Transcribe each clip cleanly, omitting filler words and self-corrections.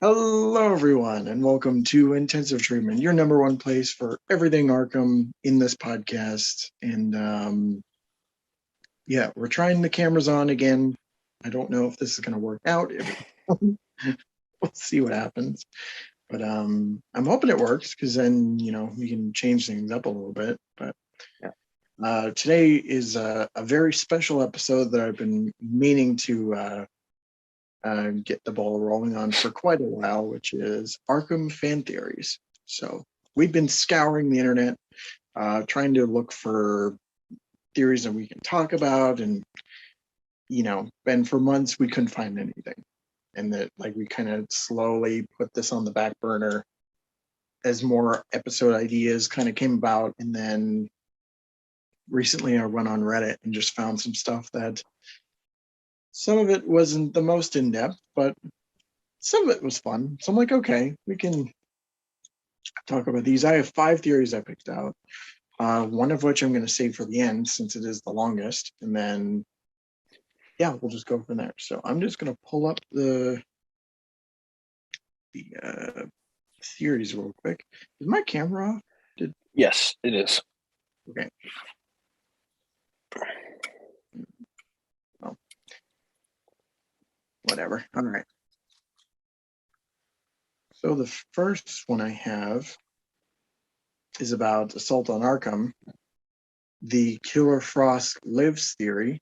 Hello, everyone, and welcome to Intensive Treatment, your number one place for everything Arkham in this podcast. And yeah, we're trying the cameras on again. I don't know if this is going to work out. We'll see what happens. But I'm hoping it works because then, we can change things up a little bit. But today is a very special episode that I've been meaning to get the ball rolling on for quite a while, which is Arkham fan theories. So we've been scouring the internet, trying to look for theories that we can talk about, and and for months we couldn't find anything, and that we kind of slowly put this on the back burner as more episode ideas kind of came about, and then recently I went on Reddit and just found some stuff that some of it wasn't the most in-depth, but some of it was fun. So I'm like, okay, we can talk about these. I have 5 theories I picked out, one of which I'm going to save for the end since it is the longest. And then, yeah, we'll just go from there. So I'm just going to pull up the theories real quick. Is my camera off? Yes, it is. Okay. Well, whatever. All right. So the first one I have is about Assault on Arkham, the Killer Frost lives theory.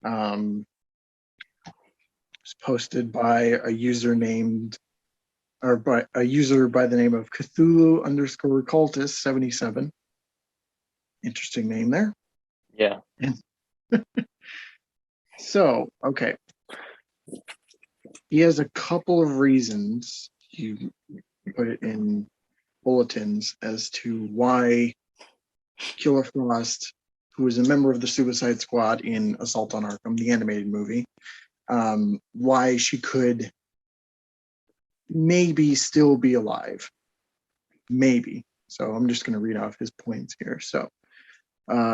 Was posted by a user named, or by a user by the name of Cthulhu_cultist77. Interesting name there. Yeah. So, okay. He has a couple of reasons, you put it in bulletins, as to why Killer Frost, who was a member of the Suicide Squad in Assault on Arkham, the animated movie, why she could maybe still be alive. Maybe. So I'm just going to read off his points here. So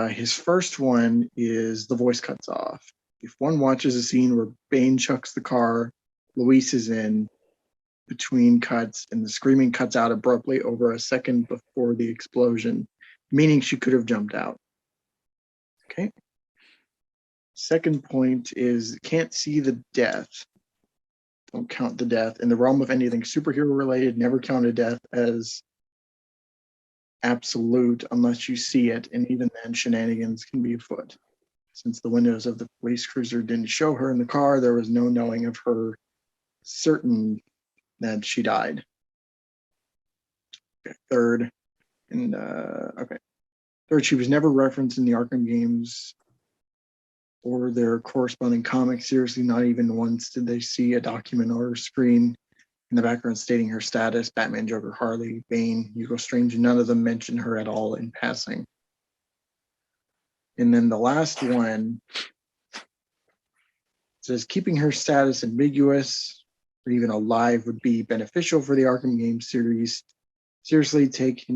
his first one is the voice cuts off. If one watches a scene where Bane chucks the car, Luis is in between cuts, and the screaming cuts out abruptly over a second before the explosion, meaning she could have jumped out. Okay. Second point is can't see the death. Don't count the death. In the realm of anything superhero related, never count a death as absolute unless you see it, and even then shenanigans can be afoot. Since the windows of the police cruiser didn't show her in the car, there was no knowing of her certain that she died. Okay, third, she was never referenced in the Arkham games or their corresponding comics. Seriously, not even once did they see a document or a screen in the background stating her status. Batman, Joker, Harley, Bane, Hugo Strange, none of them mention her at all in passing. And then the last one says keeping her status ambiguous or even alive would be beneficial for the Arkham game series. Seriously, take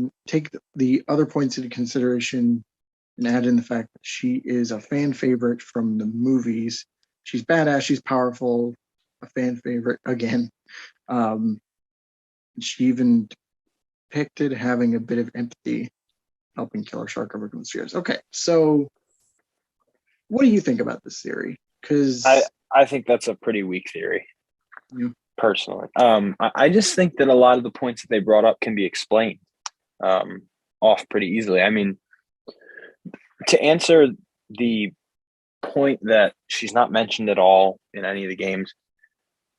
the other points into consideration and add in the fact that she is a fan favorite from the movies. She's badass, she's powerful, a fan favorite again. She even depicted having a bit of empathy, helping Killer Shark overcome the fears. Okay, so what do you think about this theory? Because I think that's a pretty weak theory, personally. I just think that a lot of the points that they brought up can be explained off pretty easily. I mean, to answer the point that she's not mentioned at all in any of the games,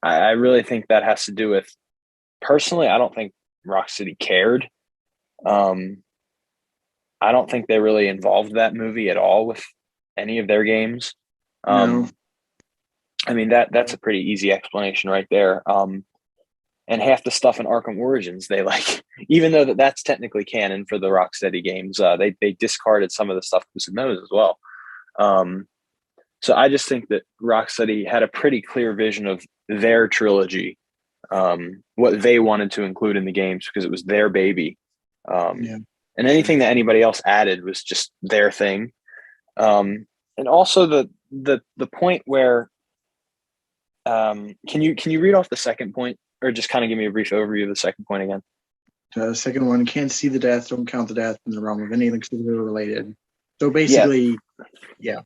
I really think that has to do with, personally, I don't think Rocksteady cared. I don't think they really involved that movie at all with any of their games. no. I mean, that's a pretty easy explanation right there. And half the stuff in Arkham Origins, they even though that's technically canon for the Rocksteady games, they discarded some of the stuff that was in those as well. So I just think that Rocksteady had a pretty clear vision of their trilogy, what they wanted to include in the games because it was their baby. And anything that anybody else added was just their thing. And also the point where, can you read off the second point or just kind of give me a brief overview of the second point again. The second one, can't see the death, don't count the death in the realm of anything superhero related. So Yeah. basically, yeah.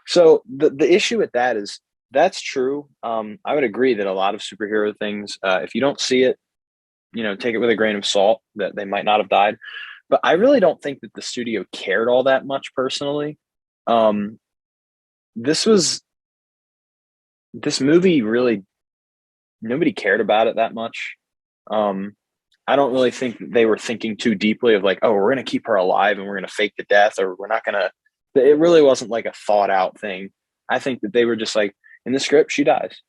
So the issue with that is that's true. I would agree that a lot of superhero things, if you don't see it, take it with a grain of salt that they might not have died. But I really don't think that the studio cared all that much personally. This movie really, nobody cared about it that much. I don't really think that they were thinking too deeply of like, oh, we're going to keep her alive and we're going to fake the death, or we're not going to. It really wasn't like a thought out thing. I think that they were just like, in the script, she dies.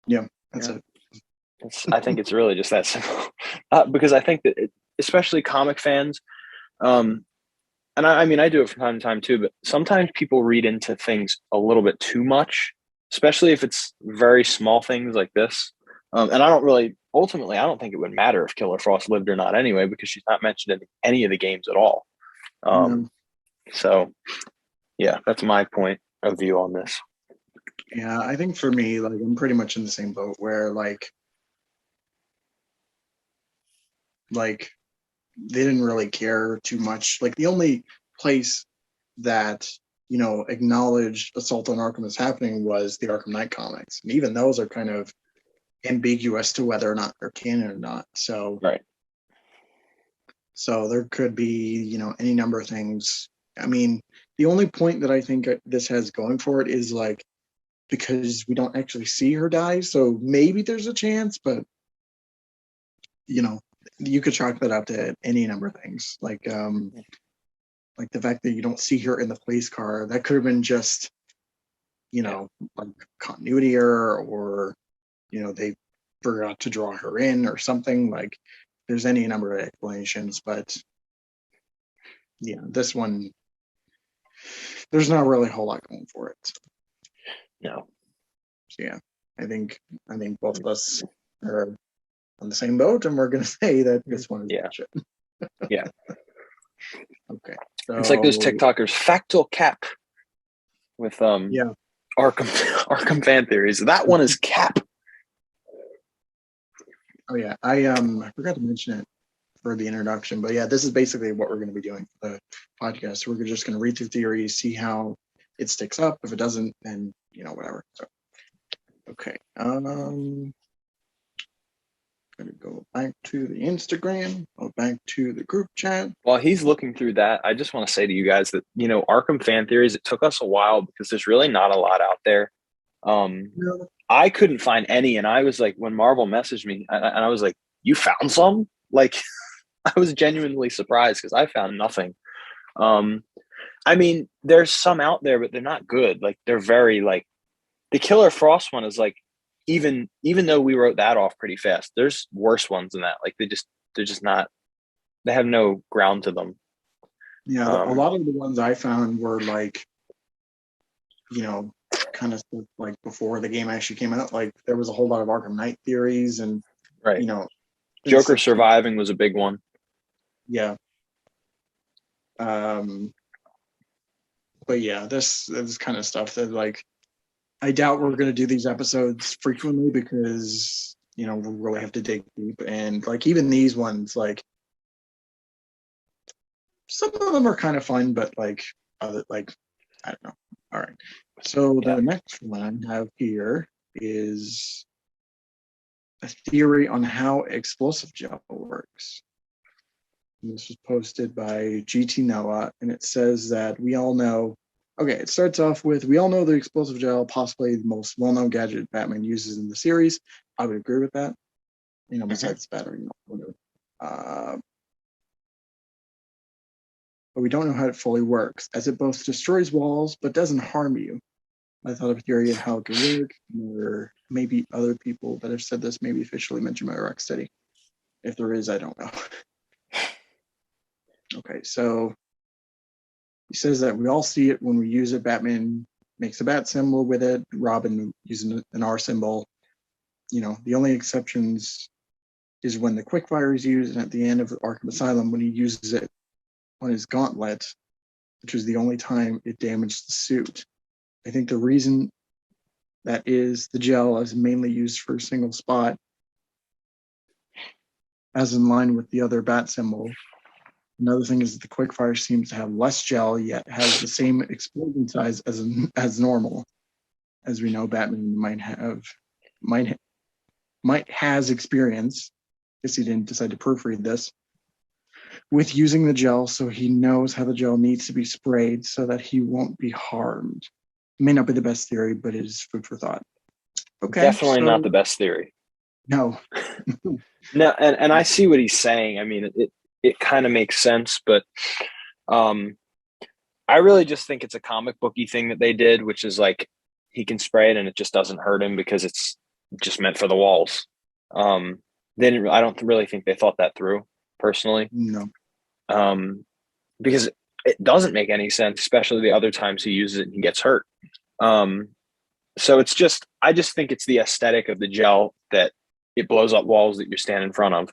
Yeah, that's it. I think it's really just that simple. Because I think that, especially comic fans, and I mean, I do it from time to time too, but sometimes people read into things a little bit too much, especially if it's very small things like this. And ultimately, I don't think it would matter if Killer Frost lived or not anyway, because she's not mentioned in any of the games at all. No. So, yeah, that's my point of view on this. Yeah, I think for me, like, I'm pretty much in the same boat where, like they didn't really care too much. Like, the only place that acknowledged Assault on Arkham is happening was the Arkham Knight comics, and even those are kind of ambiguous to whether or not they're canon or not. So Right. So there could be any number of things. I mean, the only point that I think this has going for it is like, because we don't actually see her die, so maybe there's a chance, but you could chalk that up to any number of things. Like the fact that you don't see her in the police car, that could have been just like continuity error, or they forgot to draw her in or something. Like, there's any number of explanations, but yeah, this one, there's not really a whole lot going for it. No. So yeah, I think both of us are on the same boat, and we're gonna say that this one is bullshit. Yeah. Okay. So, it's like those TikTokers, factual cap, with Arkham fan theories. That one is cap. Oh yeah, I forgot to mention it for the introduction, but yeah, this is basically what we're going to be doing for the podcast. We're just going to read through theories, see how it sticks up. If it doesn't, then whatever. So, okay. Gonna go back to the Instagram, go back to the group chat. While he's looking through that, I just want to say to you guys that Arkham fan theories, it took us a while because there's really not a lot out there. I couldn't find any, and I was like, when Marvel messaged me, and I was like, "You found some?" Like, I was genuinely surprised because I found nothing. I mean, there's some out there, but they're not good. Like, they're very like, the Killer Frost one is like, even though we wrote that off pretty fast, there's worse ones than that. Like, they're just not. They have no ground to them. Yeah, a lot of the ones I found were like, kind of like before the game actually came out. Like, there was a whole lot of Arkham Knight theories, and right. Joker surviving was a big one. Yeah. But yeah, this kind of stuff that, like, I doubt we're going to do these episodes frequently because we really have to dig deep, and like even these ones, like some of them are kind of fun, but like other, like, I don't know. All right, so the next one I have here is a theory on how explosive gel works. And this was posted by GT Noah, and it says that we all know. Okay, it starts off with, we all know the explosive gel, possibly the most well-known gadget Batman uses in the series. I would agree with that. Besides battery, whatever. But we don't know how it fully works, as it both destroys walls but doesn't harm you. I thought of a theory of how it could work, or maybe other people that have said this maybe officially mentioned by Rocksteady. If there is, I don't know. Okay, so he says that we all see it when we use it. Batman makes a bat symbol with it. Robin using an R symbol. The only exceptions is when the quickfire is used, and at the end of Arkham Asylum when he uses it on his gauntlet, which is the only time it damaged the suit. I think the reason that is, the gel is mainly used for a single spot, as in line with the other bat symbol. Another thing is that the quickfire seems to have less gel, yet has the same explosion size as normal. As we know, Batman might has experience, because he didn't decide to proofread this, with using the gel, so he knows how the gel needs to be sprayed so that he won't be harmed. It may not be the best theory, but it is food for thought. Okay, Definitely not the best theory. No. No, and I see what he's saying. I mean, it kind of makes sense, but I really just think it's a comic booky thing that they did, which is like he can spray it and it just doesn't hurt him because it's just meant for the walls. I don't really think they thought that through personally. No. Because it doesn't make any sense, especially the other times he uses it and he gets hurt. So I just think it's the aesthetic of the gel that it blows up walls that you stand in front of.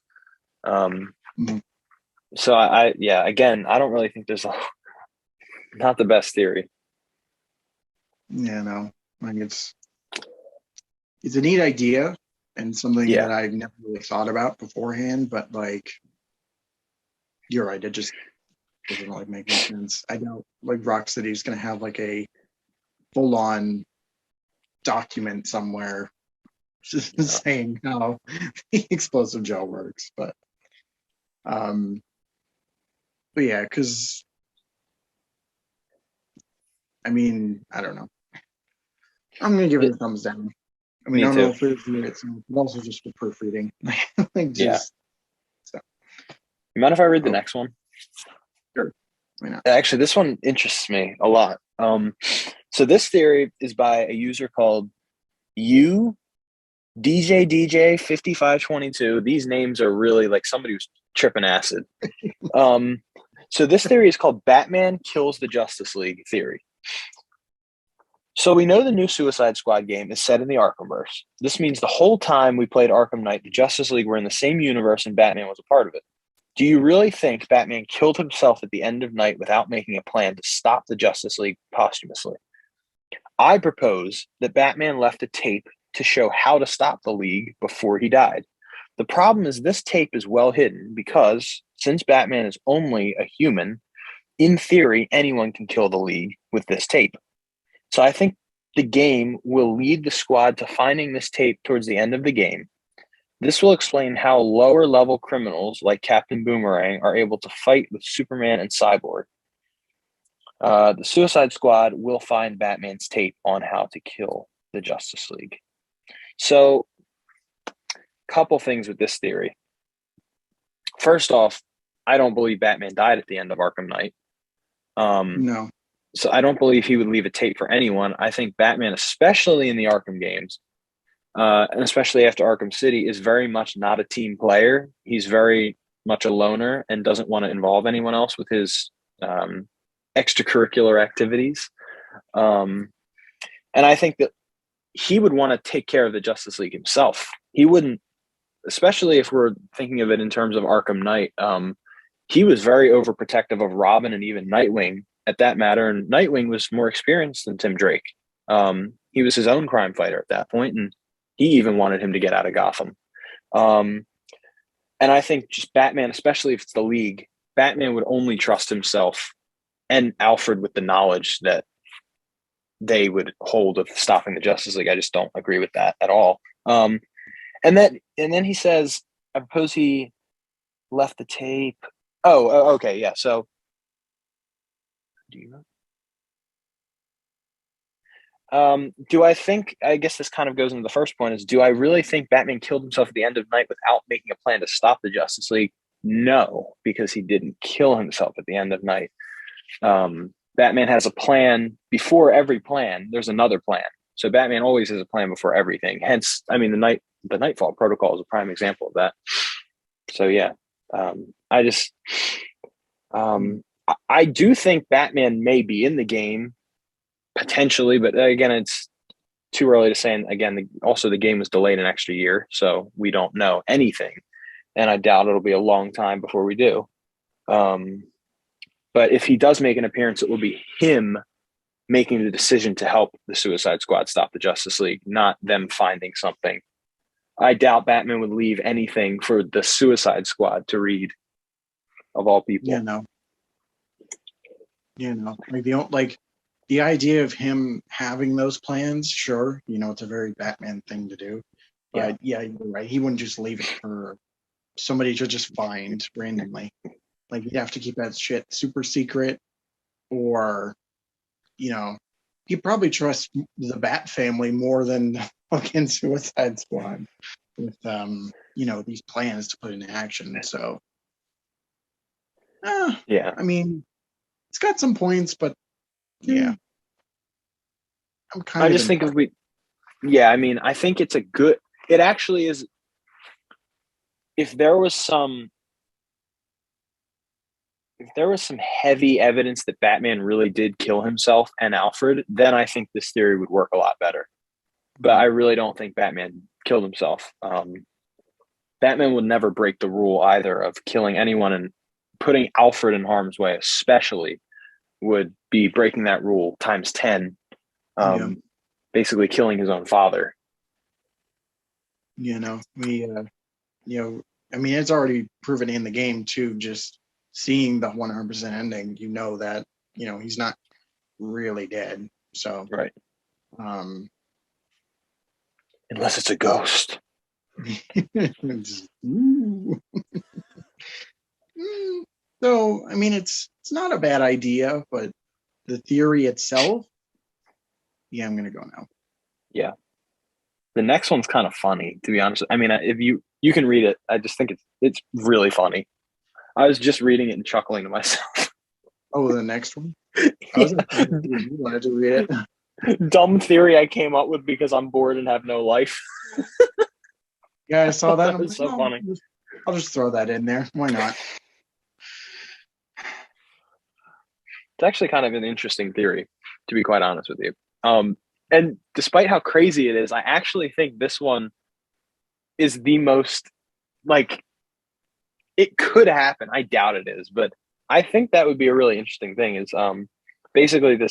So again, I don't really think there's not the best theory. Yeah, no. Like it's a neat idea and something that I've never really thought about beforehand, but like you're right, it just doesn't like make any sense. I doubt like Rocksteady's gonna have like a full on document somewhere just saying how the explosive gel works, but yeah, because I mean, I don't know. I'm gonna give it a thumbs down. I mean, I don't know if it's but also just for proofreading. Like just so. You mind if I read the next one? Sure. Why not? Actually, this one interests me a lot. So this theory is by a user called DJ 5522. These names are really like somebody who's tripping acid. So this theory is called Batman kills the Justice League theory. So we know the new Suicide Squad game is set in the Arkhamverse. This means the whole time we played Arkham Knight, the Justice League were in the same universe and Batman was a part of it. Do you really think Batman killed himself at the end of Night without making a plan to stop the Justice League posthumously? I propose that Batman left a tape to show how to stop the League before he died. The problem is this tape is well hidden because, since Batman is only a human, in theory, anyone can kill the League with this tape. So I think the game will lead the squad to finding this tape towards the end of the game. This will explain how lower level criminals like Captain Boomerang are able to fight with Superman and Cyborg. The Suicide Squad will find Batman's tape on how to kill the Justice League. So, couple things with this theory. First off, I don't believe Batman died at the end of Arkham Knight. No. So I don't believe he would leave a tape for anyone. I think Batman, especially in the Arkham games, and especially after Arkham City, is very much not a team player. He's very much a loner and doesn't want to involve anyone else with his extracurricular activities. And I think that he would want to take care of the Justice League himself. He wouldn't, especially if we're thinking of it in terms of Arkham Knight. He was very overprotective of Robin and even Nightwing at that matter. And Nightwing was more experienced than Tim Drake. He was his own crime fighter at that point, and he even wanted him to get out of Gotham. And I think just Batman, especially if it's the League, Batman would only trust himself and Alfred with the knowledge that they would hold of stopping the Justice League. I just don't agree with that at all. And then he says, I propose he left the tape. Okay, yeah. So, do you know? Do I think? I guess this kind of goes into the first point: is do I really think Batman killed himself at the end of Night without making a plan to stop the Justice League? No, because he didn't kill himself at the end of Night. Batman has a plan before every plan. There's another plan. So Batman always has a plan before everything. Hence, I mean, the Nightfall Protocol is a prime example of that. So yeah, I do think Batman may be in the game potentially, but again, it's too early to say. And again, also the game was delayed an extra year, so we don't know anything, and I doubt it'll be a long time before we do. But if he does make an appearance, it will be him making the decision to help the Suicide Squad stop the Justice League, not them finding something I doubt Batman would leave anything for the Suicide Squad to read, of all Yeah, people. no. Like the idea of him having those plans, sure, it's a very Batman thing to do. Yeah. But yeah, you're right. He wouldn't just leave it for somebody to just find randomly. Like he'd have to keep that shit super secret, or he'd probably trust the Bat family more than fucking Suicide Squad with these plans to put into action. So Yeah. I mean, it's got some points, but yeah, I'm I kind of just think impressed. if we, yeah, I mean, I think it's a good, it actually is, if there was some, if there was some heavy evidence that Batman really did kill himself and Alfred, then I think this theory would work a lot better. But I really don't think Batman killed himself. Batman would never break the rule either of killing anyone, and putting Alfred in harm's way, especially, would be breaking that rule times 10. Yeah. Basically killing his own father. I mean, it's already proven in the game too. Just seeing the 100% ending, that he's not really dead. So, Right. um, Unless it's a ghost. just, so I mean, it's not a bad idea, but the theory itself, yeah, I'm gonna go now. Yeah. The next one's kind of funny, to be honest. I mean, if you can read it, I just think it's really funny. I was just reading it and chuckling to myself. Oh, the next one. I was Yeah. actually you wanted to read it. Dumb theory I came up with because I'm bored and have no life. Yeah, I saw that. That I'm was like, so oh, funny. I'll just throw that in there. Why not? It's actually kind of an interesting theory, to be quite honest with you. And despite how crazy it is, I actually think this one is the most, like, it could happen. I doubt it is, but I think that would be a really interesting thing. Is basically the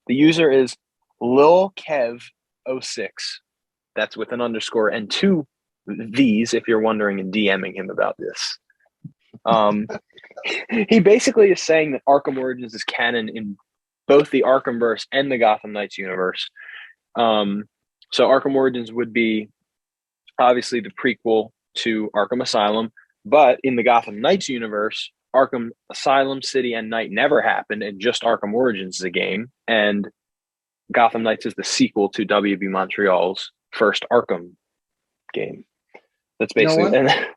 user is Lil Kev 06. That's with an underscore and two V's if you're wondering and DMing him about this. He basically is saying that Arkham Origins is canon in both the Arkhamverse and the Gotham Knights universe. So Arkham Origins would be obviously the prequel to Arkham Asylum, but in the Gotham Knights universe, Arkham Asylum, City, and Night never happened, and just Arkham Origins is a game, and Gotham Knights is the sequel to WB Montreal's first Arkham game. That's You know basically, what? and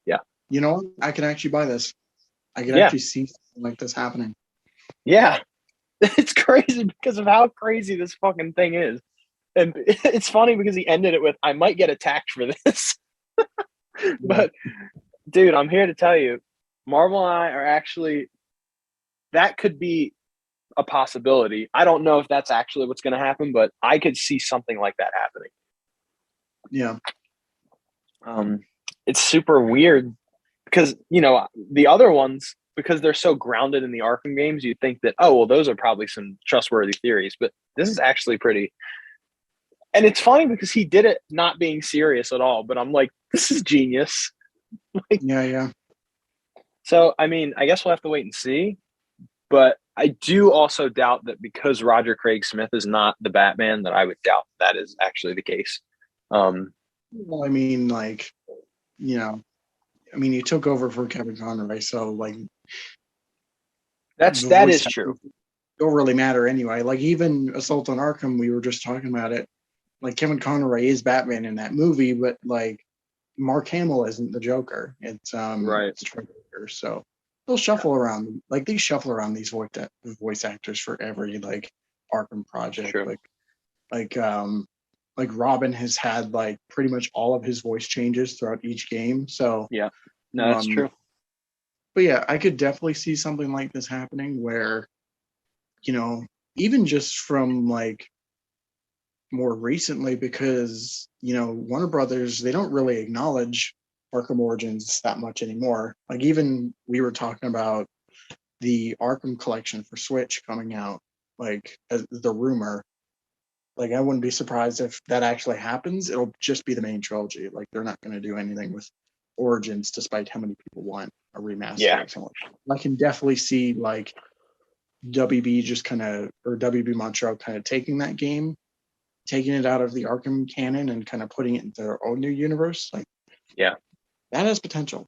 yeah, You know what? I can actually buy this. I can yeah, actually see something like this happening. yeah. It's crazy because of how crazy this fucking thing is. And it's funny because he ended it with, I might get attacked for this. But dude, I'm here to tell you, Marvel and I are actually, that could be a possibility. I don't know if that's actually what's going to happen, but I could see something like that happening. Yeah. It's super weird because, the other ones, because they're so grounded in the Arkham games, you think that, oh, well, those are probably some trustworthy theories, but this is actually pretty. And it's funny because he did it not being serious at all, but I'm like, this is genius. Like, Yeah. so, I mean, I guess we'll have to wait and see. But I do also doubt that because Roger Craig Smith is not the Batman, that I would doubt that is actually the case. Well, I mean, like, he took over for Kevin Conroy, so like the that voice is true. don't really matter anyway. Like even Assault on Arkham, we were just talking about it. Like Kevin Conroy is Batman in that movie, but like Mark Hamill isn't the Joker. Right. It's Joker. So they'll shuffle around. Like they shuffle around these voice actors for every like Arkham project. True. Like Robin has had like pretty much all of his voice changes throughout each game. So Yeah. No, that's true. But yeah, I could definitely see something like this happening where, even just from like more recently, because Warner Brothers, they don't really acknowledge Arkham Origins that much anymore. Like even we were talking about the Arkham collection for Switch coming out, like as the rumor, like I wouldn't be surprised if that actually happens. It'll just be the main trilogy. Like they're not going to do anything with Origins, despite how many people want a remaster. Yeah. I can definitely see like WB just kind of, or WB Montreal kind of taking that game, taking it out of the Arkham canon and kind of putting it into their own new universe. Like, yeah, that has potential.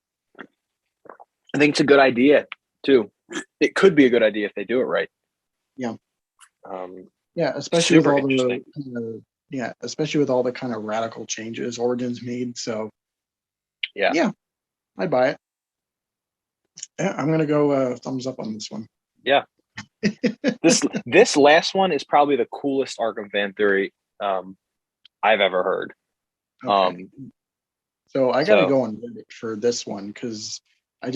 I think it's a good idea too. It could be a good idea if they do it right. Yeah. Um, Yeah, especially with super all the interesting. especially with all the kind of radical changes Origins made. So Yeah. I'd buy it. Yeah, I'm gonna go thumbs up on this one. Yeah. This last one is probably the coolest Arkham fan theory I've ever heard. Okay. So I got to go on Reddit for this one because I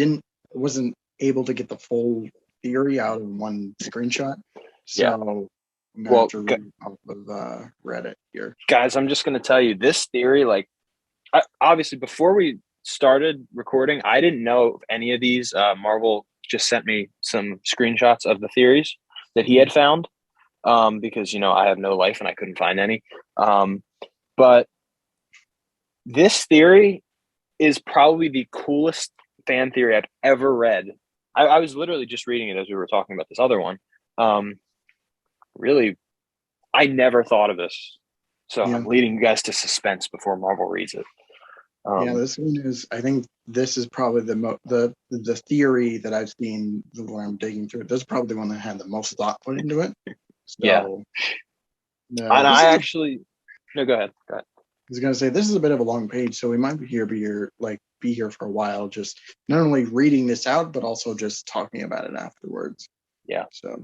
wasn't able to get the full theory out in one screenshot. So Yeah. I'm gonna have to read off of Reddit here. Guys, I'm just gonna tell you this theory. Like, obviously, before we started recording, I didn't know of any of these. Marvel just sent me some screenshots of the theories that he had found because I have no life and I couldn't find any. But this theory is probably the coolest fan theory I've ever read. I was literally just reading it as we were talking about this other one. Really, I never thought of this. So I'm leading you guys to suspense before Marvel reads it. This one is. I think this is probably the theory that I've seen when I'm digging through it. This is probably the one that had the most thought put into it. So, yeah. And I actually no, go ahead. I was gonna say this is a bit of a long page, so we might be here for a while, just not only reading this out, but also just talking about it afterwards. Yeah. So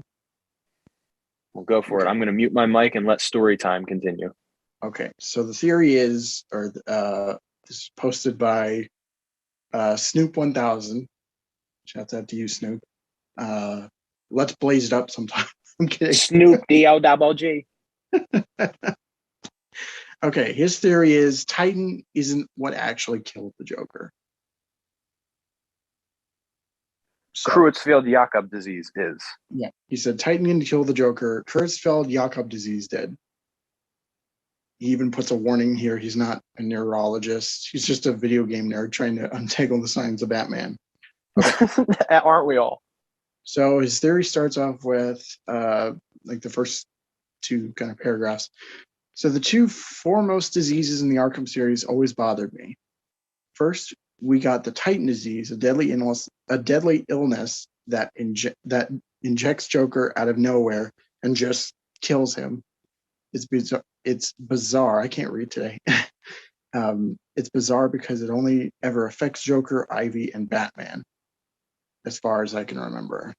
we'll go for it. I'm gonna mute my mic and let story time continue. Okay. So the theory is, this is posted by Snoop 1000. Shouts out to you, Snoop. Let's blaze it up sometime. I'm kidding. Snoop D-O-double-G. Okay, his theory is Titan isn't what actually killed the Joker. So, Creutzfeldt-Jakob disease is. Yeah, he said Titan didn't kill the Joker. Creutzfeldt-Jakob disease did. He even puts a warning here. He's not a neurologist. He's just a video game nerd trying to untangle the signs of Batman. Okay. Aren't we all? So his theory starts off with like the first two kind of paragraphs. So the two foremost diseases in the Arkham series always bothered me. First, we got the Titan disease, a deadly illness that injects Joker out of nowhere and just kills him. It's bizarre. I can't read today. It's bizarre because it only ever affects Joker, Ivy, and Batman, as far as I can remember.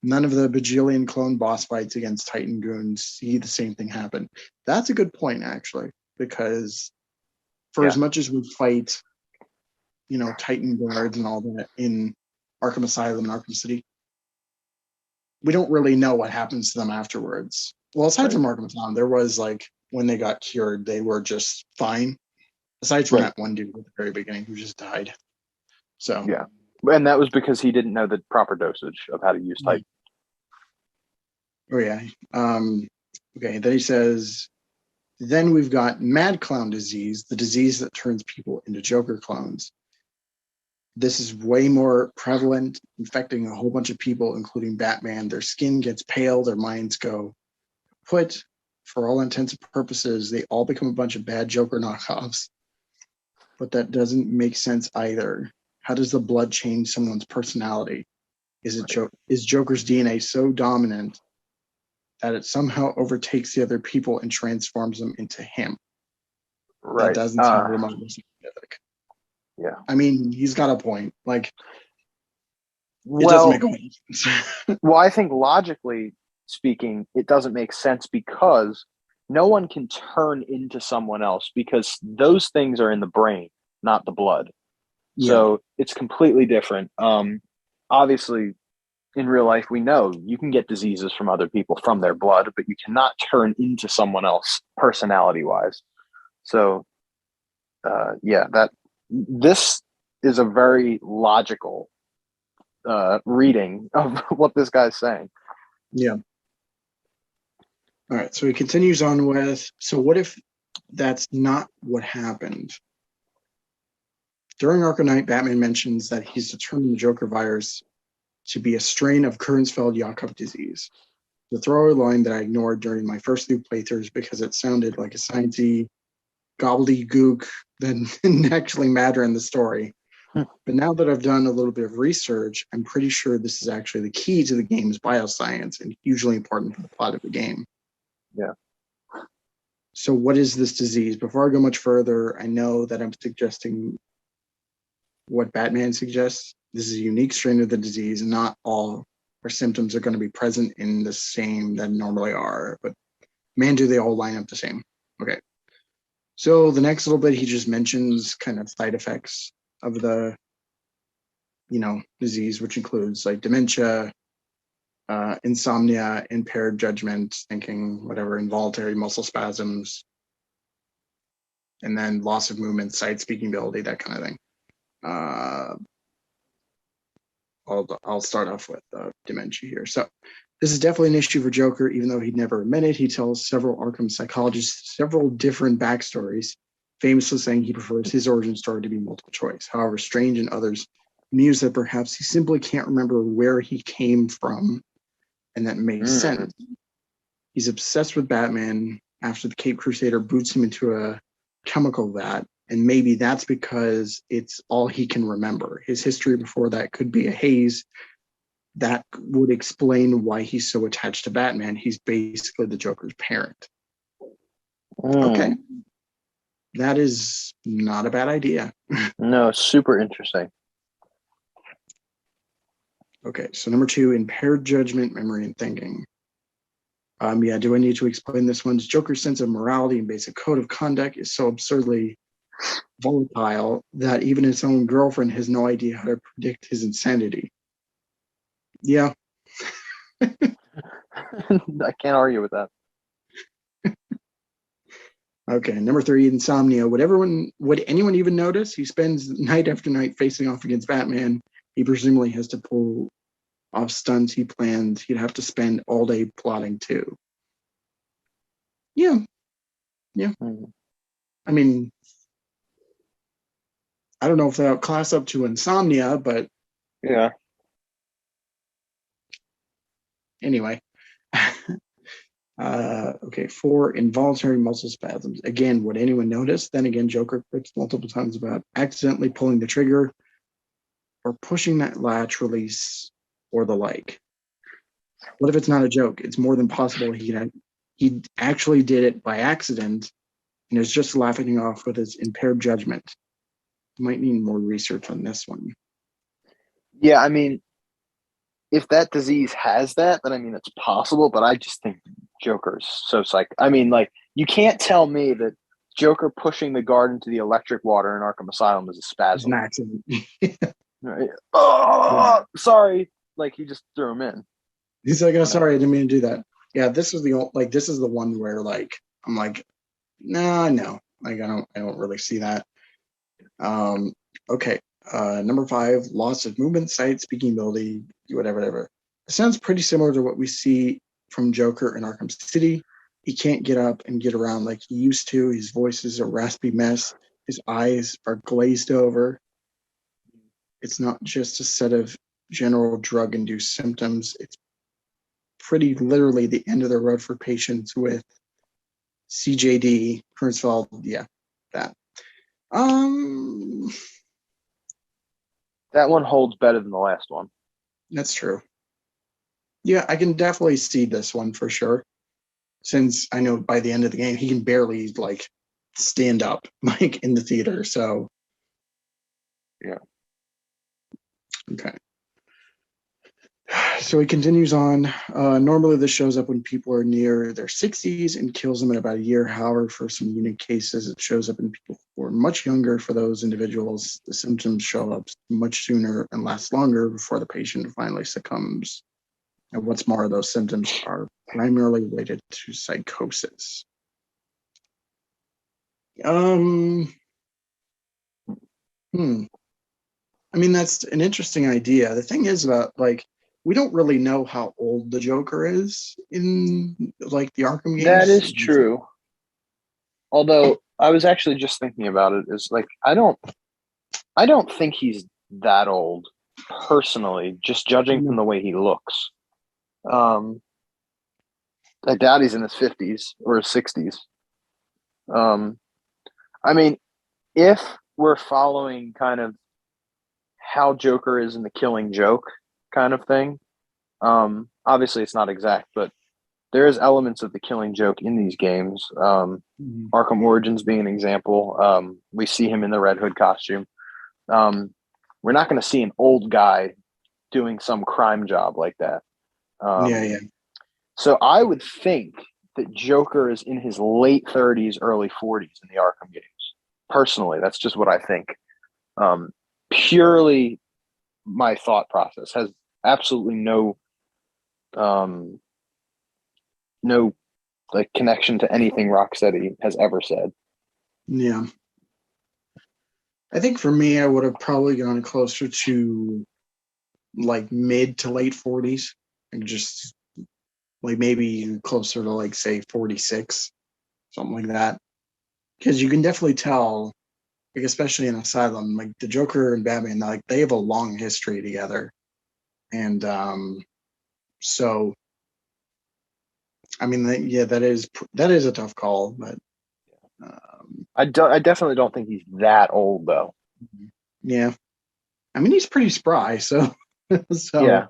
None of the bajillion clone boss fights against Titan goons see the same thing happen. That's a good point, actually, because for as much as we fight, Titan guards and all that in Arkham Asylum and Arkham City, we don't really know what happens to them afterwards. Well, aside from Arkham Asylum, there was when they got cured, they were just fine. Aside from that one dude at the very beginning who just died. So yeah. And that was because he didn't know the proper dosage of how to use Titan. Oh, yeah. Okay, then he says, then we've got Mad Clown disease, the disease that turns people into Joker clones. This is way more prevalent, infecting a whole bunch of people, including Batman. Their skin gets pale, their minds go kaput. For all intents and purposes, they all become a bunch of bad Joker knockoffs. But that doesn't make sense either. How does the blood change someone's personality? Is Joker's DNA so dominant that it somehow overtakes the other people and transforms them into him? Right. That doesn't seem remotely scientific. Yeah. I mean, he's got a point. It doesn't make a lot of sense. Well, I think logically speaking, it doesn't make sense because no one can turn into someone else because those things are in the brain, not the blood. Yeah. So it's completely different. Obviously, in real life, we know you can get diseases from other people from their blood, but you cannot turn into someone else personality-wise. So, this is a very logical reading of what this guy's saying. Yeah. All right, so he continues on with, so what if that's not what happened? During Arkham Knight, Batman mentions that he's determined the Joker virus to be a strain of Creutzfeldt-Jakob disease. The throwaway line that I ignored during my first few playthroughs because it sounded like a sciencey gobbledygook that didn't actually matter in the story. But now that I've done a little bit of research, I'm pretty sure this is actually the key to the game's bioscience and hugely important for the plot of the game. Yeah. So what is this disease? Before I go much further, I know that I'm suggesting what Batman suggests. This is a unique strain of the disease, and not all our symptoms are going to be present in the same that normally are. But man, do they all line up the same. Okay. So the next little bit, he just mentions kind of side effects of the, disease, which includes like dementia, insomnia, impaired judgment, thinking, whatever, involuntary muscle spasms, and then loss of movement, sight, speaking ability, that kind of thing. I'll start off with dementia here. So this is definitely an issue for Joker, even though he'd never admitted. He tells several Arkham psychologists several different backstories, famously saying he prefers his origin story to be multiple choice. However, Strange and others muse that perhaps he simply can't remember where he came from, and that makes sense. He's obsessed with Batman after the Cape Crusader boots him into a chemical vat, and maybe that's because it's all he can remember. His history before that could be a haze. That would explain why he's so attached to Batman. He's basically the Joker's parent. Okay. That is not a bad idea. No, super interesting. Okay, so number 2, impaired judgment, memory, and thinking. Do I need to explain this one? Joker's sense of morality and basic code of conduct is so absurdly volatile that even his own girlfriend has no idea how to predict his insanity. Yeah. I can't argue with that. Okay, number 3, insomnia. Would anyone even notice? He spends night after night facing off against Batman. He presumably has to pull off stunts he planned. He'd have to spend all day plotting too. Yeah. I mean, I don't know if that'll class up to insomnia, but yeah. Anyway. Okay, 4, involuntary muscle spasms. Again, would anyone notice? Then again, Joker critiques multiple times about accidentally pulling the trigger or pushing that latch release or the like. What if it's not a joke? It's more than possible he actually did it by accident and is just laughing off with his impaired judgment. Might need more research on this one. Yeah, I mean, if that disease has that, then I mean, it's possible, but I just think Joker's so psych. I mean, like, you can't tell me that Joker pushing the guard into the electric water in Arkham Asylum is a spasm. It's an accident. Right? Oh, sorry. Like, he just threw him in. He's like, oh, sorry, I didn't mean to do that. Yeah, this is the one where like I'm like, no, like I don't really see that. Okay. Number 5, loss of movement, sight, speaking ability, whatever. It sounds pretty similar to what we see from Joker in Arkham City. He can't get up and get around like he used to. His voice is a raspy mess. His eyes are glazed over. It's not just a set of general drug-induced symptoms. It's pretty literally the end of the road for patients with CJD, Creutzfeldt, that. That one holds better than the last one. That's true. Yeah, I can definitely see this one for sure. Since I know by the end of the game, he can barely like stand up like in the theater. So, yeah. Okay. So he continues on. Normally, this shows up when people are near their 60s and kills them in about a year. However, for some unique cases, it shows up in people who are much younger. For those individuals, the symptoms show up much sooner and last longer before the patient finally succumbs. And what's more, those symptoms are primarily related to psychosis. I mean, that's an interesting idea. The thing is about like we don't really know how old the Joker is in like the Arkham That games. is true. Although I was actually just thinking about it, is like I don't think he's that old personally, just judging from No. the way he looks. Um, I doubt he's in his 50s or his 60s. Um, I mean, if we're following kind of how Joker is in the Killing Joke kind of thing, obviously it's not exact, but there is elements of the Killing Joke in these games. Mhm. Arkham Origins being an example. We see him in the Red Hood costume. Um, we're not going to see an old guy doing some crime job like that. Yeah, Um, yeah. so I would think that Joker is in his late 30s, early 40s in the Arkham games. Personally, that's just what I think. Um, Purely my thought process has absolutely um, no like connection to anything Rocksteady has ever said. Yeah. I think for me, I would have probably gone closer to like mid to late 40s, and just like maybe closer to like say 46, something like that. Because you can definitely tell, like especially in Asylum, like the Joker and Batman, like they have a long history together, and so I mean, yeah, that is a tough call, but um, I definitely don't think he's that old though. yeah, I mean he's pretty spry, so so Yeah,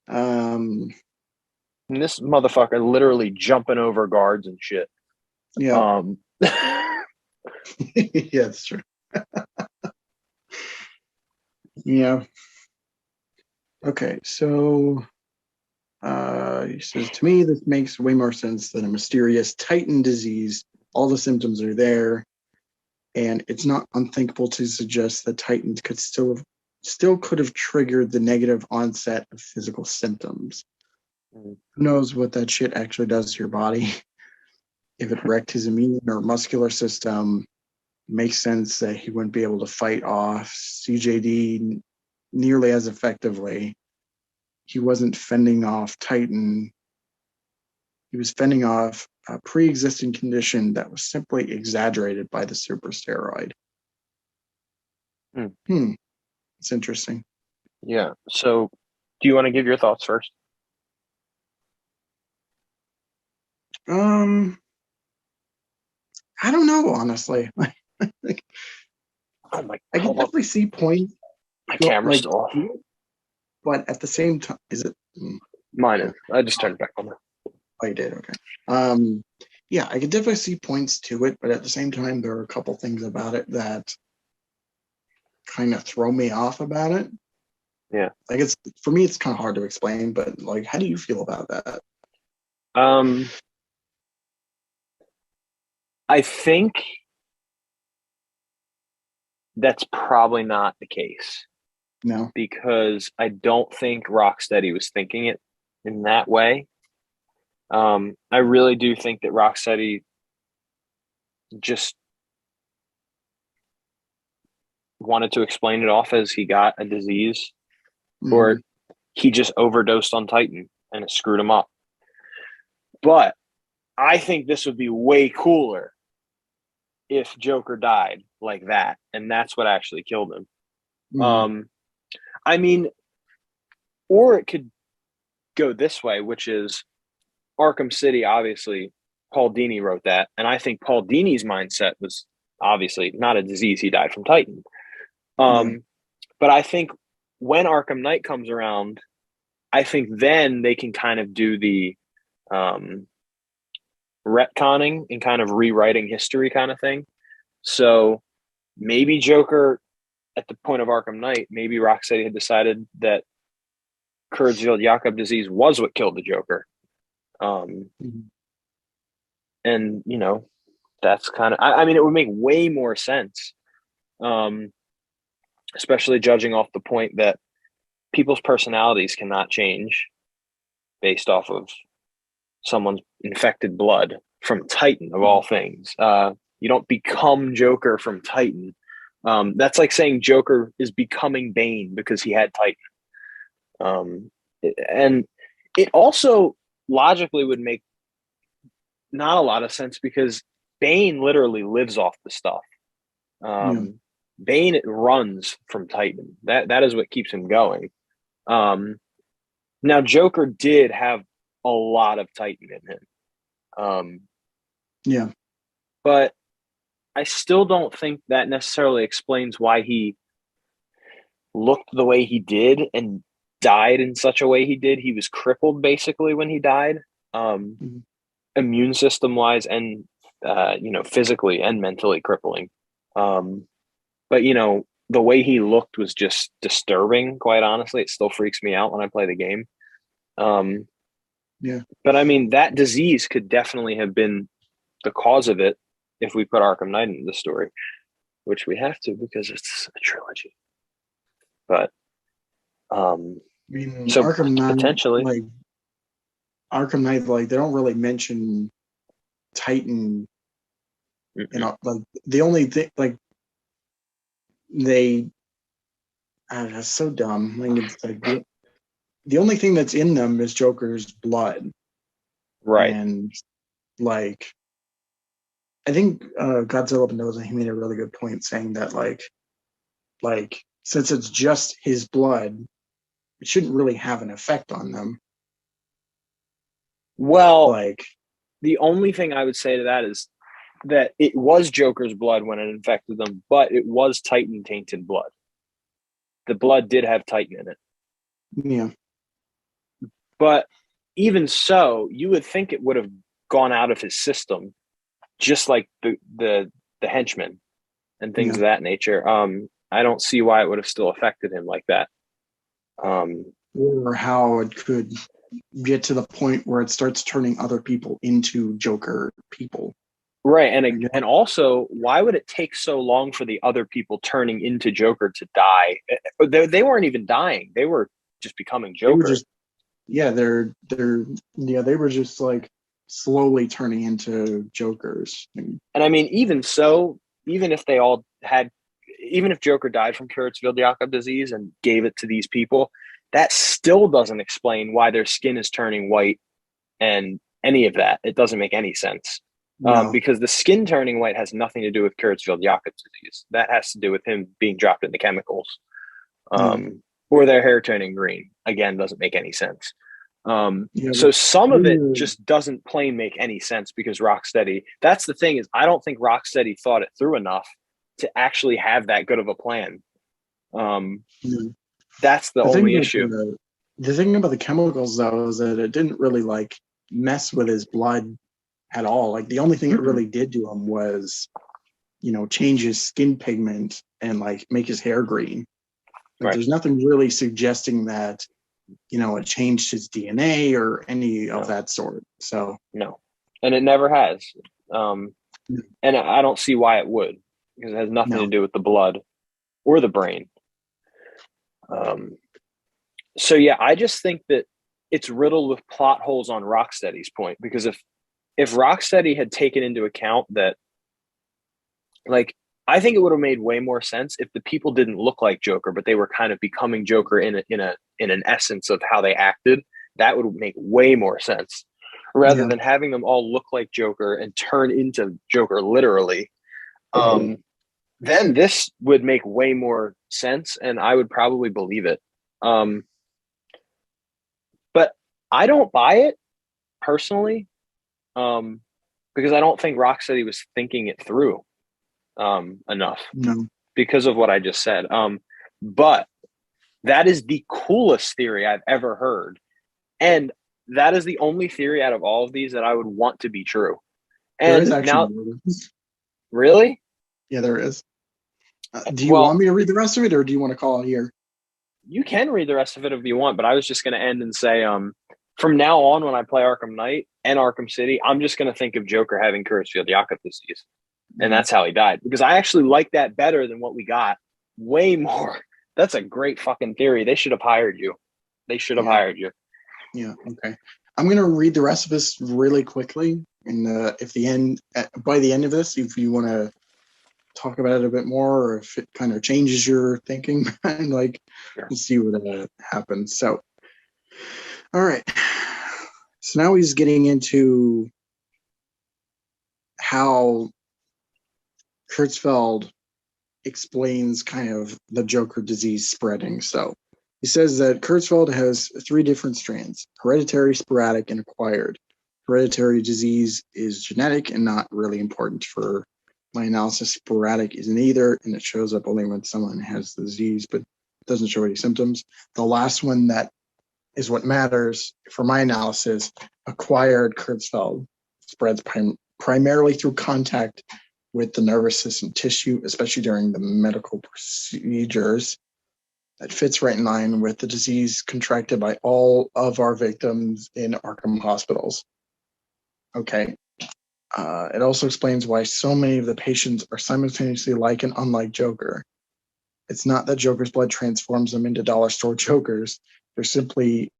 um, and this motherfucker literally jumping over guards and shit. yeah, Um, yeah, that's true. Yeah. Okay, so he says, to me, this makes way more sense than a mysterious Titan disease. All the symptoms are there, and it's not unthinkable to suggest that Titans could still could have triggered the negative onset of physical symptoms. Who knows what that shit actually does to your body? If it wrecked his immune or muscular system, makes sense that he wouldn't be able to fight off CJD nearly as effectively. He wasn't fending off Titan. He was fending off a pre-existing condition that was simply exaggerated by the super steroid. hmm. Hmm, it's interesting. Yeah. So, do you want to give your thoughts first? Um, I don't know, honestly. Like, Oh my! I can Hold up, definitely see points my go camera's like, still off. but at the same time, is it? Mine Okay, is. I just turned it back on. oh, you did. Okay. Um, yeah, I could definitely see points to it, but at the same time, there are a couple things about it that kind of throw me off about it. Yeah. Like it's for me, it's kind of hard to explain, but like, how do you feel about that? Um, I think that's probably not the case No. because I don't think Rocksteady was thinking it in that way. I really do think that Rocksteady just wanted to explain it off as he got a disease or Hmm. he just overdosed on Titan and it screwed him up. But I think this would be way cooler if Joker died like that, and that's what actually killed him. Hmm. Um, I mean, or it could go this way, which is Arkham City. Obviously, Paul Dini wrote that, and I think Paul Dini's mindset was obviously not a disease; he died from Titan. Yeah. Um, but I think when Arkham Knight comes around, I think then they can kind of do the um, retconning and kind of rewriting history kind of thing. So maybe Joker at the point of Arkham Knight, maybe Rocksteady had decided that Creutzfeldt-Jakob disease was what killed the Joker. Um, Mhm. and that's kind of. I mean, it would make way more sense, um, especially judging off the point that people's personalities cannot change based off of someone's infected blood from Titan of all things. You don't become Joker from Titan. That's like saying Joker is becoming Bane because he had Titan. And it also logically would make not a lot of sense because Bane literally lives off the stuff. Yeah. Bane runs from Titan. That is what keeps him going. Now Joker did have a lot of Titan in him. Yeah. But I still don't think that necessarily explains why he looked the way he did and died in such a way he did. He was crippled basically when he died, Mm-hmm. immune system wise, and physically and mentally crippling. But the way he looked was just disturbing. Quite honestly, it still freaks me out when I play the game. Yeah. But I mean, that disease could definitely have been the cause of it if we put Arkham Knight into the story, which we have to because it's a trilogy. But I mean, so potentially, Arkham Knight, like they don't really mention Titan. Like the only thing, like they, that's so dumb. Like it's like the only thing that's in them is Joker's blood, right? and like I think Godzilla Mendoza, he made a really good point saying that like since it's just his blood, it shouldn't really have an effect on them. Well, Like, the only thing I would say to that is that it was Joker's blood when it infected them, but it was Titan tainted blood. The blood did have Titan in it. yeah, But even so, you would think it would have gone out of his system, just like the henchmen and things yeah. of that nature. I don't see why it would have still affected him like that. Or how it could get to the point where it starts turning other people into Joker people. Right, and also, why would it take so long for the other people turning into Joker to die? They weren't even dying; they were just becoming They were Joker. just, yeah, they were just like slowly turning into Jokers. And I mean, even so, even if they all had, even if Joker died from Creutzfeldt-Jakob disease and gave it to these people, that still doesn't explain why their skin is turning white and any of that. It doesn't make any sense. No. Because the skin turning white has nothing to do with Creutzfeldt-Jakob disease. That has to do with him being dropped in the chemicals. Or their hair turning green. Again, doesn't make any sense. So some of it just doesn't plain make any sense because Rocksteady, that's the thing is I don't think Rocksteady thought it through enough to actually have that good of a plan. That's the only issue. The thing about the chemicals though is that it didn't really like mess with his blood at all. Like the only thing it really did to him was, change his skin pigment and like make his hair green. Like Right. There's nothing really suggesting that, it changed his DNA or any of that sort. So no, and it never has. And I don't see why it would because it has nothing to do with the blood or the brain. So yeah, I just think that it's riddled with plot holes on Rocksteady's point because if Rocksteady had taken into account that, like, I think it would have made way more sense if the people didn't look like Joker, but they were kind of becoming Joker in an essence of how they acted. That would make way more sense rather than having them all look like Joker and turn into Joker literally. Then this would make way more sense, and I would probably believe it. But I don't buy it personally, because I don't think Rocksteady was thinking it through enough because of what I just said. But that is the coolest theory I've ever heard. And that is the only theory out of all of these that I would want to be true. And there is actually really? Yeah, there is. Do you want me to read the rest of it or do you want to call it here? You can read the rest of it if you want, but I was just going to end and say, from now on, when I play Arkham Knight and Arkham City, I'm just going to think of Joker having Creutzfeldt-Jakob disease. And that's how he died. Because I actually like that better than what we got. Way more. That's a great fucking theory. They should have hired you. They should have hired you. Yeah, okay. I'm going to read the rest of this really quickly. And by the end of this, if you want to talk about it a bit more, or if it kind of changes your thinking, and like, Sure. let's see what happens. So, all right. So now he's getting into how Kurtzfeld explains kind of the Joker disease spreading. So he says that Kurtzfeld has 3 different strands: hereditary, sporadic, and acquired. Hereditary disease is genetic and not really important for my analysis. Sporadic isn't either, and it shows up only when someone has the disease, but doesn't show any symptoms. The last one that is what matters for my analysis: acquired Kurtzfeld spreads primarily through contact with the nervous system tissue, especially during the medical procedures. That fits right in line with the disease contracted by all of our victims in Arkham hospitals. Okay. It also explains why so many of the patients are simultaneously like and unlike Joker. It's not that Joker's blood transforms them into dollar store Jokers. They're simply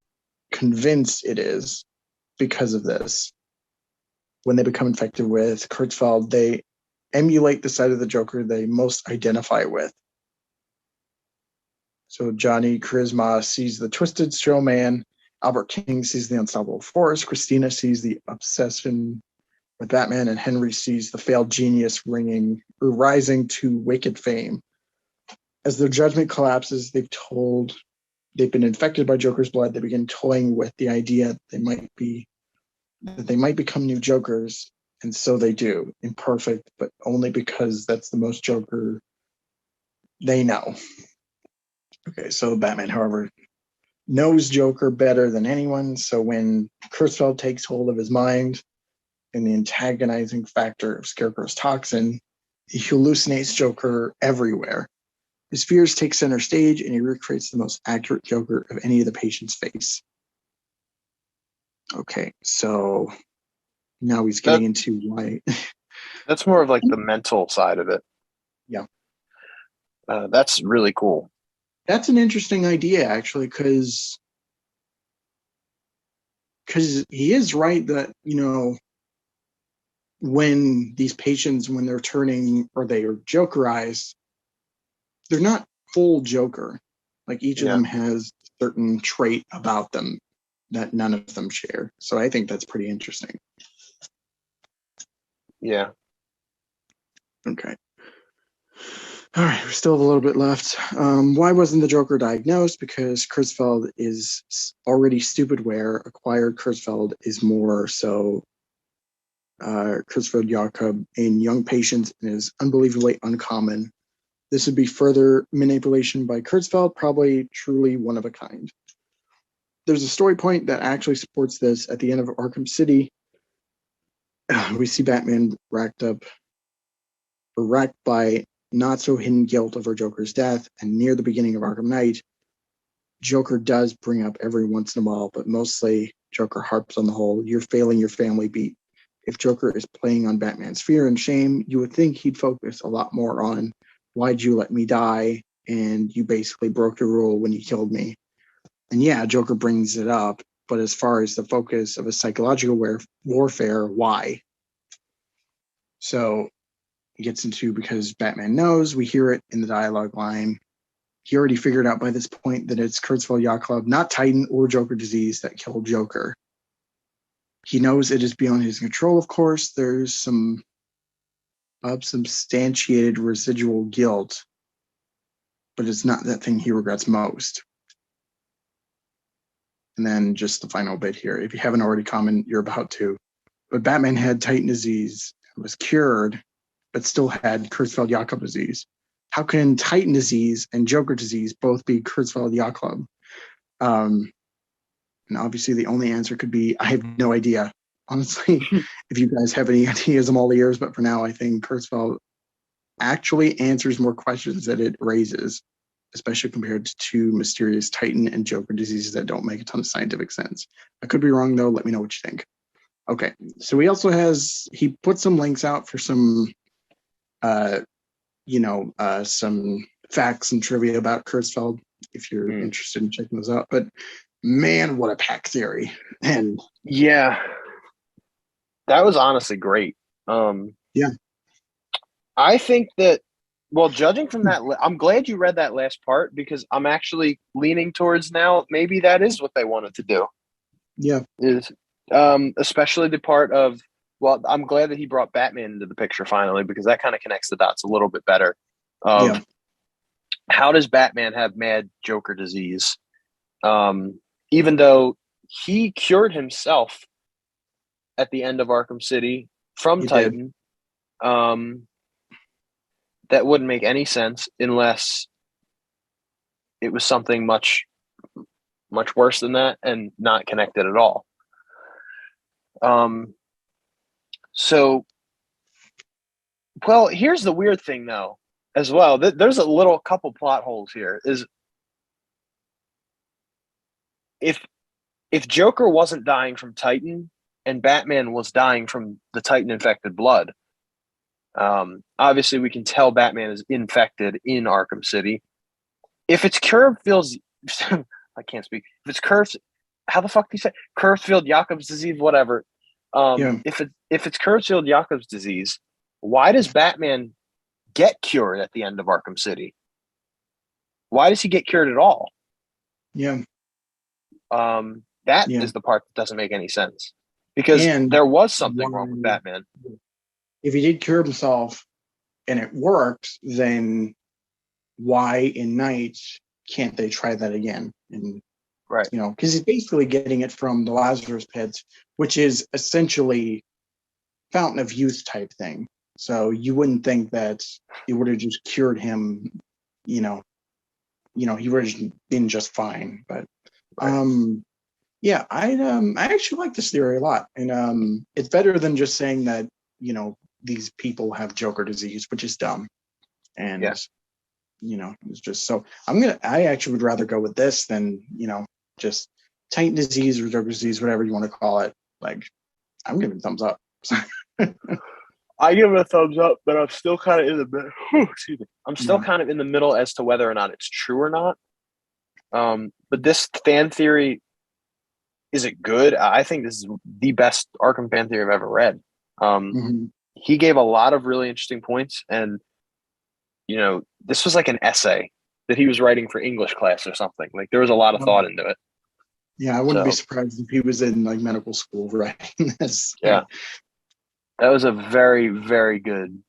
convinced it is because of this. When they become infected with Kurtzfeld, they emulate the side of the Joker they most identify with. So Johnny Charisma sees the twisted straw man, Albert King sees the unstoppable force, Christina sees the obsession with Batman, and Henry sees the failed genius rising to wicked fame. As their judgment collapses, they've been infected by Joker's blood. They begin toying with the idea that they might become new Jokers, and so they do. Imperfect, but only because that's the most Joker they know. Okay, so Batman, however, knows Joker better than anyone, so when Kurtzfeld takes hold of his mind and the antagonizing factor of Scarecrow's toxin, he hallucinates Joker everywhere. His fears take center stage, and he recreates the most accurate Joker of any of the patients face. Okay, so now he's getting into why. That's more of like the mental side of it. Yeah. That's really cool. That's an interesting idea, actually, because he is right that, when these patients, when they're turning or they are Jokerized, they're not full Joker. Like each of them has a certain trait about them that none of them share. So I think that's pretty interesting. Yeah. Okay. All right, we still have a little bit left. Why wasn't the Joker diagnosed? Because Kurtzfeld is already stupid, where acquired Kurtzfeld is more so. Kurtzfeld Jakob in young patients and is unbelievably uncommon. This would be further manipulation by Kurtzfeld, probably truly one of a kind. There's a story point that actually supports this. At the end of Arkham City, we see Batman racked by not so hidden guilt over Joker's death, and near the beginning of Arkham Knight, Joker does bring up every once in a while, but mostly Joker harps on the whole "you're failing your family" beat. If Joker is playing on Batman's fear and shame, you would think he'd focus a lot more on "why'd you let me die?" and "you basically broke the rule when you killed me." And yeah, Joker brings it up, but as far as the focus of a psychological warfare, why? So it gets into, because Batman knows, we hear it in the dialogue line. He already figured out by this point that it's Kurtzfeld Yacht, not Titan or Joker disease, that killed Joker. He knows it is beyond his control, of course. There's some unsubstantiated residual guilt, but it's not that thing he regrets most. And then just the final bit here. If you haven't already commented, you're about to. But Batman had Titan disease, was cured, but still had Creutzfeldt-Jakob disease. How can Titan disease and Joker disease both be Creutzfeldt-Jakob? And obviously the only answer could be, I have no idea. Honestly, if you guys have any ideas, I'm all ears. But for now, I think Creutzfeldt actually answers more questions that it raises, especially compared to two mysterious Titan and Joker diseases that don't make a ton of scientific sense. I could be wrong, though. Let me know what you think. Okay, so he put some links out for some, some facts and trivia about Kurtzfeld, if you're interested in checking those out. But man, what a pack theory. And yeah, that was honestly great. Yeah. I think that Well, judging from that, I'm glad you read that last part because I'm actually leaning towards now maybe that is what they wanted to do. Yeah. Is especially the part of, well, I'm glad that he brought Batman into the picture finally because that kind of connects the dots a little bit better. Of Yeah. how does Batman have mad Joker disease? Even though he cured himself at the end of Arkham City from He did. Titan. That wouldn't make any sense unless it was something much, much worse than that and not connected at all. Um, so, well, here's the weird thing, though, as well. There's a little couple plot holes here. Is if Joker wasn't dying from Titan and Batman was dying from the Titan infected blood, obviously we can tell Batman is infected in Arkham City. If it's Curvefield's, I can't speak. If it's Curves, how the fuck do you say Curvefield-Jacobs disease? Whatever. Yeah. If it's Curvefield-Jacobs disease, why does Batman get cured at the end of Arkham City? Why does he get cured at all? Yeah. That Yeah. is the part that doesn't make any sense because And there was something wrong with Batman. if he did cure himself and it worked, then why in Night can't they try that again? And Right. because he's basically getting it from the Lazarus Pit, which is essentially fountain of youth type thing. So you wouldn't think that it would have just cured him. He would have been just fine. But Right. yeah, I actually like this theory a lot, and it's better than just saying that these people have Joker disease, which is dumb, and it's just so I actually would rather go with this than just Titan disease or Joker disease, whatever you want to call it. Like, I'm giving thumbs up. I give it a thumbs up, but I'm still kind of in the middle. Excuse me. I'm still Yeah. kind of in the middle as to whether or not it's true or not. But this fan theory, is it good? I think this is the best Arkham fan theory I've ever read. Mm-hmm. He gave a lot of really interesting points, and this was like an essay that he was writing for English class or something. Like there was a lot of thought into it. Yeah, I wouldn't be So surprised if he was in like medical school writing this. yeah, that was a very, very good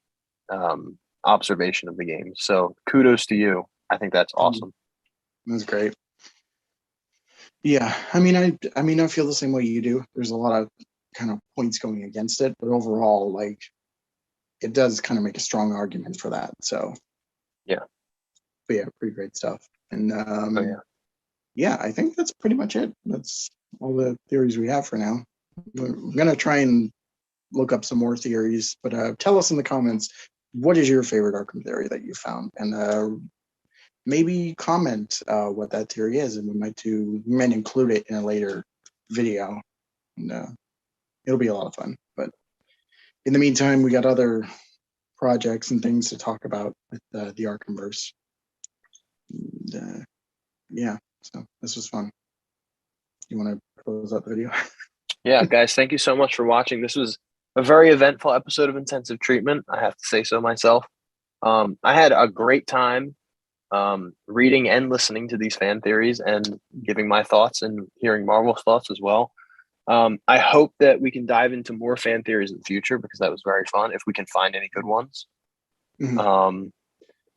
observation of the game. So kudos to you. I think that's awesome. That's great. Yeah, I mean, I feel the same way you do. There's a lot of kind of points going against it, but overall, like, it does kind of make a strong argument for that. So Yeah. But yeah, pretty great stuff. And yeah, I think that's pretty much it. That's all the theories we have for now. We're gonna try and look up some more theories, but tell us in the comments, what is your favorite Arkham theory that you found, and maybe comment what that theory is, and we might include it in a later video, and it'll be a lot of fun. But in the meantime, we got other projects and things to talk about with the Arkhamverse. And, yeah, so this was fun. You want to close out the video? Yeah, guys, thank you so much for watching. This was a very eventful episode of Intensive Treatment. I have to say so myself. I had a great time reading and listening to these fan theories and giving my thoughts and hearing Marvel's thoughts as well. I hope that we can dive into more fan theories in the future because that was very fun if we can find any good ones. Mm-hmm.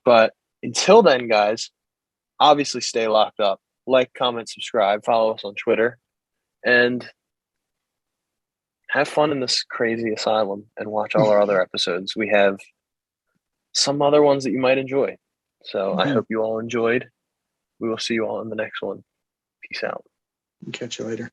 But until then, guys, obviously stay locked up. Like, comment, subscribe, follow us on Twitter, and have fun in this crazy asylum and watch all our other episodes. We have some other ones that you might enjoy. So I hope you all enjoyed. We will see you all in the next one. Peace out. Catch you later.